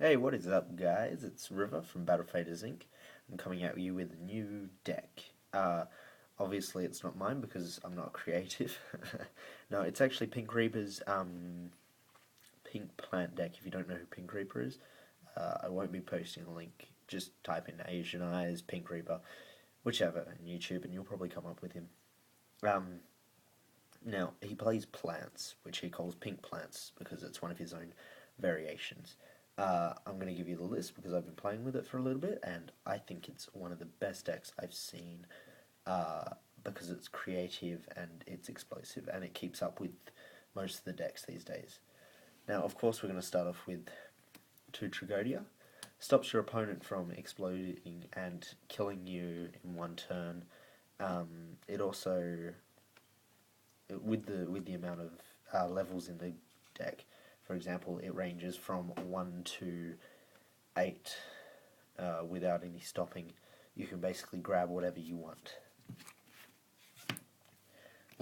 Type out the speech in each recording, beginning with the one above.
Hey, what is up, guys? It's River from Battlefadersinc. I'm coming at you with a new deck. Obviously, it's not mine because I'm not creative. No, it's actually Pink Reaper's pink plant deck. If you don't know who Pink Reaper is, I won't be posting a link. Just type in Asian Eyes, Pink Reaper, whichever, on YouTube, and you'll probably come up with him. Now, he plays plants, which he calls pink plants because it's one of his own variations. I'm going to give you the list because I've been playing with it for a little bit, and I think it's one of the best decks I've seen because it's creative and it's explosive and it keeps up with most of the decks these days. Now, of course, we're going to start off with 2 Tragodia. Stops your opponent from exploding and killing you in one turn. It also, with the amount of levels in the deck, for example, it ranges from 1 to 8 without any stopping. You can basically grab whatever you want.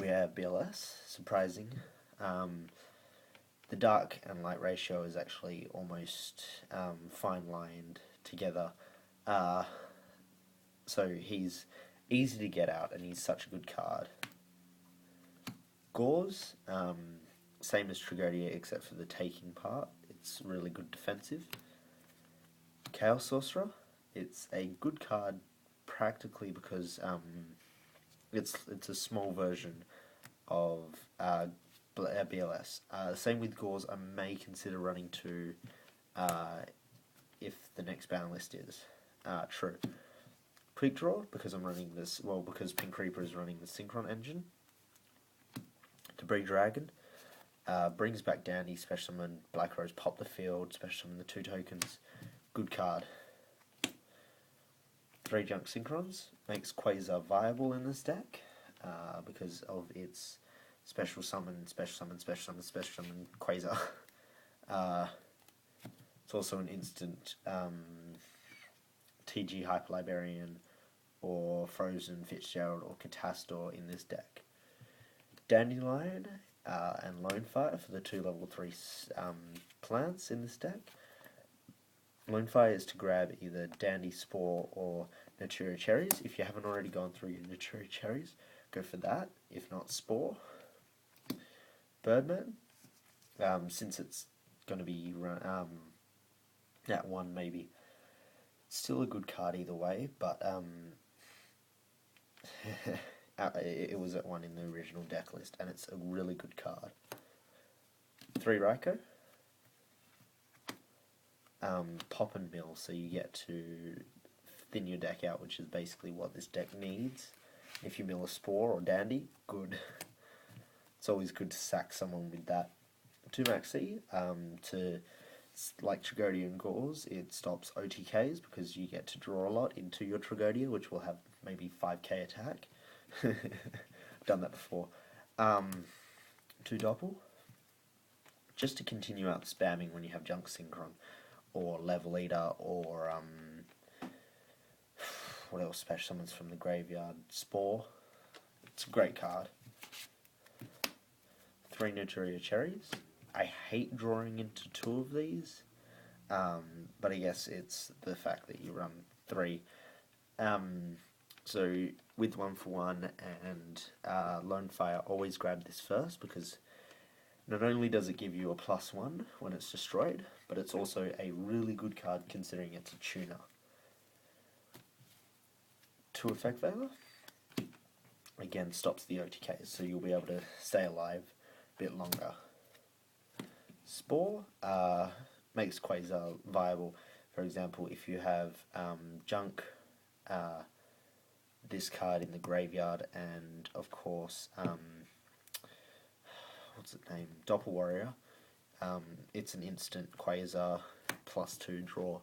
We have BLS, surprising. The dark and light ratio is actually almost fine-lined together. So he's easy to get out and he's such a good card. Gauze, same as Tragodia except for the taking part. It's really good defensive. Chaos Sorcerer, it's a good card practically because it's a small version of BLS. Same with Gauze, I may consider running 2 if the next ban list is true. Quick Draw, because I'm running this, because Pink Reaper is running the Synchron engine. Debris Dragon, brings back Dandy, special summon Black Rose, pop the field, special summon the 2 tokens. Good card. 3 Junk Synchrons, makes Quasar viable in this deck because of its special summon, special summon, special summon, special summon Quasar. It's also an instant TG Hyper Librarian or Frozen Fitzgerald or Catastor in this deck. Dandelion and Lonefire for the 2 level 3 plants in this deck. Lonefire is to grab either Dandy Spore or Natura Cherries. If you haven't already gone through your Natura Cherries, go for that. If not, Spore. Birdman, since it's going to be at 1 maybe. Still a good card either way, but it was at 1 in the original deck list, and it's a really good card. 3 Raikou. Pop and mill, so you get to thin your deck out, which is basically what this deck needs. If you mill a Spore or Dandy, good. It's always good to sack someone with that. 2 Maxi, like Tragodia and Gauze, it stops OTKs because you get to draw a lot into your Tragodia, which will have maybe 5k attack. Done that before. 2 Doppel, just to continue out spamming when you have Junk Synchron or Level Eater or what else? Special summons from the graveyard. Spore. It's a great card. 3 Natura Cherries. I hate drawing into 2 of these, but I guess it's the fact that you run 3. So with 1 for 1 and Lonefire, always grab this first because not only does it give you a +1 when it's destroyed, but it's also a really good card considering it's a tuner. 2 Effect Veiler, again stops the OTKs, so you'll be able to stay alive a bit longer. Spore makes Quasar viable. For example, if you have Junk, this card in the graveyard, and of course, what's its name? Doppel Warrior. It's an instant Quasar +2 draw.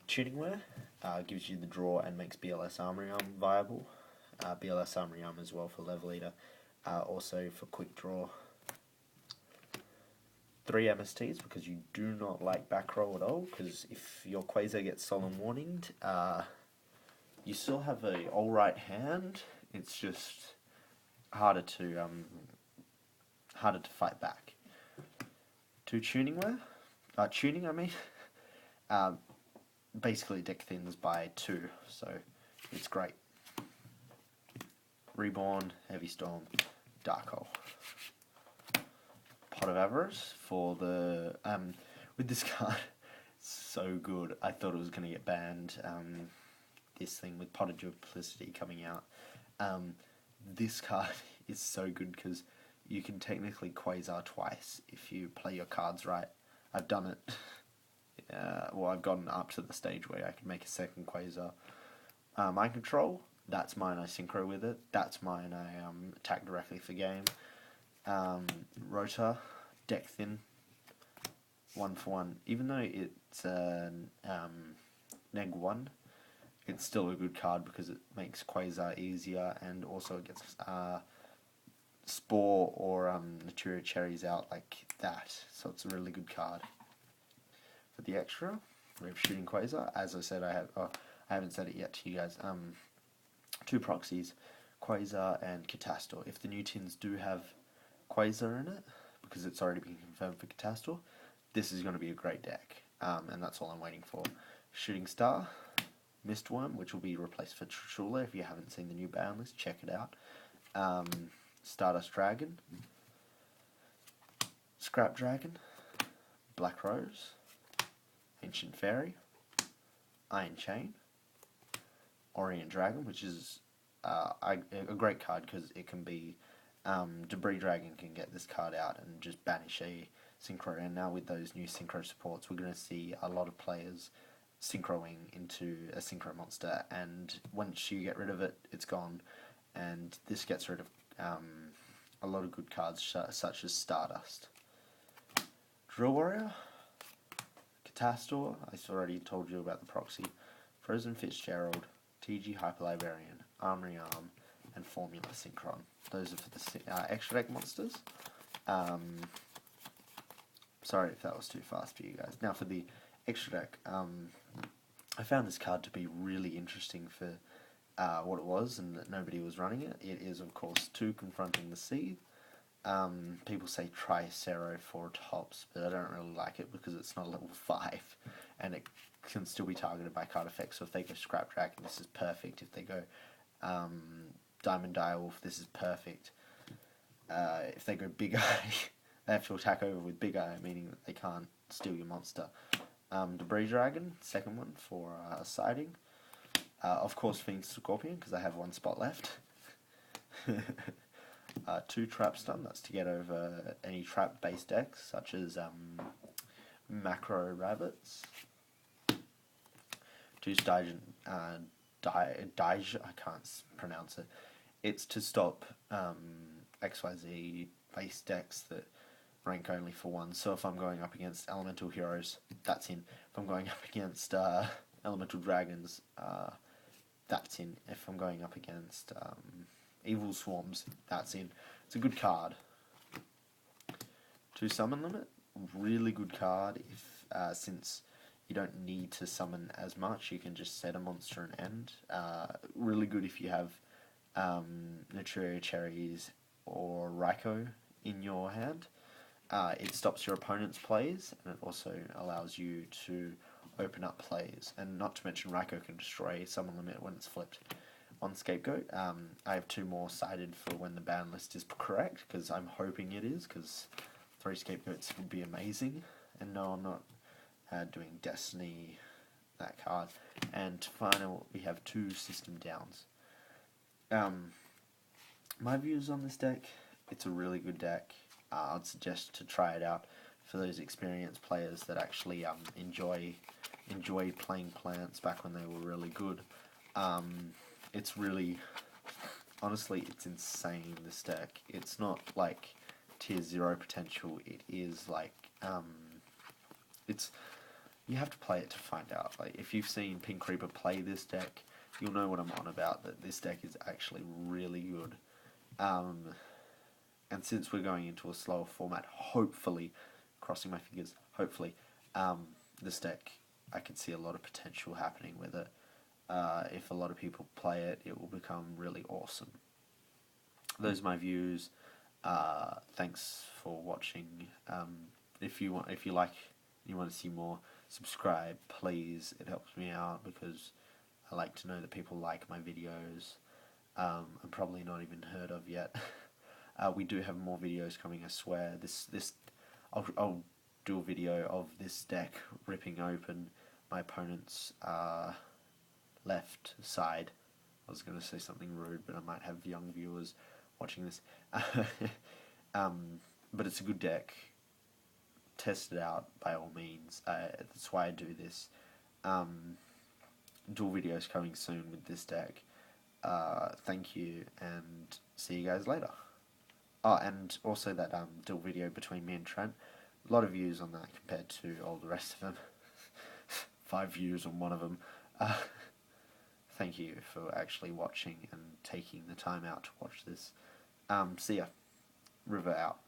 Tuningware gives you the draw and makes BLS Armory Arm viable. BLS Armory Arm as well for Level Eater. Also for quick draw. 3 MSTs because you do not like back row at all, because if your Quasar gets Solemn Warninged, you still have a alright hand, it's just harder to fight back. 2 Tuningware, tuning, I mean. Um, Basically deck thins by 2, so it's great. Reborn, Heavy Storm, Dark Hole. Pot of Avarice for the with this card. So good. I thought it was going to get banned. This thing with Pot of Duplicity coming out. This card is so good because you can technically Quasar twice if you play your cards right. I've done it. Well, I've gotten up to the stage where I can make a second Quasar. Mind Control, that's mine, I synchro with it. That's mine, I attack directly for game. Rotor, deck thin, 1 for 1. Even though it's neg 1, it's still a good card because it makes Quasar easier, and also it gets Spore or Naturia Cherries out like that, so it's a really good card. For the extra, we have Shooting Quasar. As I said, I haven't said it yet to you guys. 2 proxies, Quasar and Catastor. If the new tins do have Quasar in it, because it's already been confirmed for Catastor, this is going to be a great deck, and that's all I'm waiting for. Shooting Star, Mistworm, which will be replaced for Trishula. If you haven't seen the new ban list, check it out. Stardust Dragon, Scrap Dragon, Black Rose, Ancient Fairy, Iron Chain, Orient Dragon, which is a great card because it can be Debris Dragon can get this card out and just banish a synchro. And now with those new synchro supports, we're going to see a lot of players synchroing into a synchro monster, and once you get rid of it, it's gone. And this gets rid of a lot of good cards such as Stardust. Drill Warrior, Catastor, I already told you about the proxy, Frozen Fitzgerald, TG Hyperlibrarian, Armory Arm, and Formula Synchron. Those are for the extra deck monsters. Sorry if that was too fast for you guys. Now for the extra deck, I found this card to be really interesting for what it was and that nobody was running it. It is, of course, 2 Confronting the Sea. People say try Cero 4 tops, but I don't really like it because it's not level 5 and it can still be targeted by card effects. So if they go Scrap Dragon, this is perfect. If they go Diamond Direwolf, this is perfect. If they go Big Eye, they have to attack over with Big Eye, meaning that they can't steal your monster. Debris Dragon, second one for siding. Of course, Phoenix Scorpion, because I have 1 spot left. 2 Trap Stun, that's to get over any trap-based decks, such as Macro Rabbits. 2 Stygian, Dij, I can't pronounce it. It's to stop XYZ base decks that rank only for 1. So if I'm going up against Elemental Heroes, that's in. If I'm going up against Elemental Dragons, that's in. If I'm going up against Evil Swarms, that's in. It's a good card. 2 Summon Limit, really good card if since you don't need to summon as much, you can just set a monster and end. Really good if you have Naturia Cherries or Raikou in your hand. It stops your opponent's plays, and it also allows you to open up plays. And not to mention, Raikou can destroy Summon Limit when it's flipped. On Scapegoat, I have 2 more cited for when the ban list is correct, because I'm hoping it is, because 3 Scapegoats would be amazing. And no, I'm not doing Destiny, that card. And final, we have 2 System Downs. My views on this deck, it's a really good deck. I'd suggest to try it out for those experienced players that actually enjoyed playing plants back when they were really good. It's really, honestly, it's insane, this deck. It's not like tier 0 potential, it is like, you have to play it to find out. Like, if you've seen Pink Reaper play this deck, you'll know what I'm on about, that this deck is actually really good. And since we're going into a slower format, hopefully, crossing my fingers, hopefully, this deck, I could see a lot of potential happening with it. If a lot of people play it, it will become really awesome. Those are my views. Thanks for watching. If you like you want to see more, subscribe, please. It helps me out because I like to know that people like my videos. I'm probably not even heard of yet. We do have more videos coming, I swear. I'll do a video of this deck ripping open my opponent's left side. I was going to say something rude, but I might have young viewers watching this. But it's a good deck. Test it out by all means. That's why I do this. Dual videos coming soon with this deck. Thank you, and see you guys later. Oh, and also that dual video between me and Trent. A lot of views on that compared to all the rest of them. 5 views on one of them. Thank you for actually watching and taking the time out to watch this. See ya. River out.